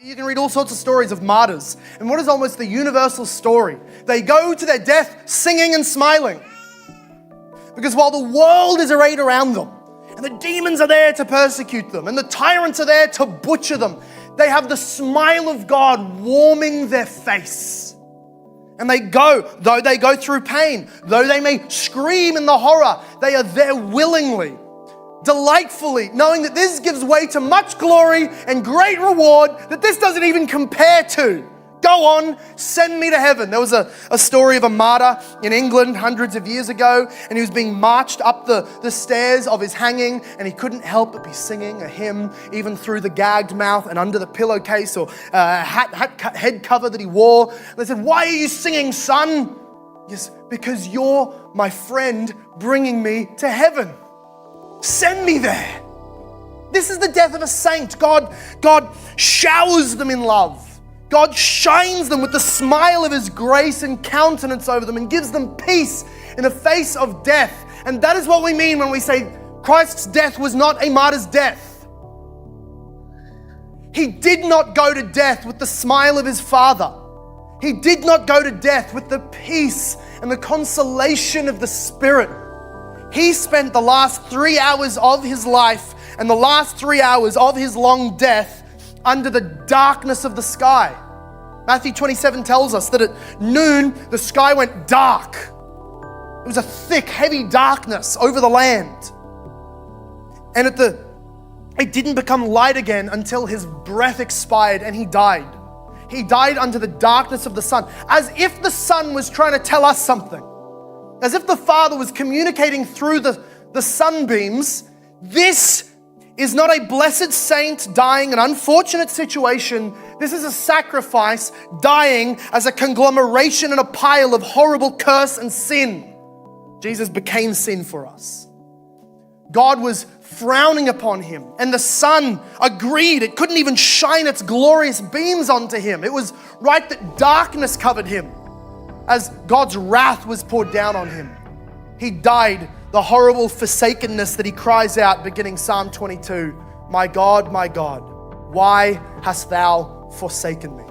You can read all sorts of stories of martyrs. And what is almost the universal story? They go to their death singing and smiling. Because while the world is arrayed around them, and the demons are there to persecute them, and the tyrants are there to butcher them, they have the smile of God warming their face. And they go, though they go through pain, though they may scream in the horror, they are there willingly, delightfully, knowing that this gives way to much glory and great reward that this doesn't even compare to. Go on, send me to heaven. There was a story of a martyr in England hundreds of years ago, and he was being marched up the stairs of his hanging, and he couldn't help but be singing a hymn, even through the gagged mouth and under the pillowcase or head cover that he wore. And they said, "Why are you singing, son?" Yes, "Because you're my friend bringing me to heaven. Send me there." This is the death of a saint. God showers them in love. God shines them with the smile of his grace and countenance over them and gives them peace in the face of death. And that is what we mean when we say Christ's death was not a martyr's death. He did not go to death with the smile of his Father. He did not go to death with the peace and the consolation of the Spirit. He spent the last 3 hours of his life and the last 3 hours of his long death under the darkness of the sky. Matthew 27 tells us that at noon, the sky went dark. It was a thick, heavy darkness over the land. And it didn't become light again until his breath expired and he died. He died under the darkness of the sun, as if the sun was trying to tell us something. As if the Father was communicating through the sunbeams. This is not a blessed saint dying an unfortunate situation. This is a sacrifice dying as a conglomeration and a pile of horrible curse and sin. Jesus became sin for us. God was frowning upon him, and the sun agreed. It couldn't even shine its glorious beams onto him. It was right that darkness covered him as God's wrath was poured down on him. He died the horrible forsakenness that he cries out beginning Psalm 22, my God, why hast thou forsaken me?"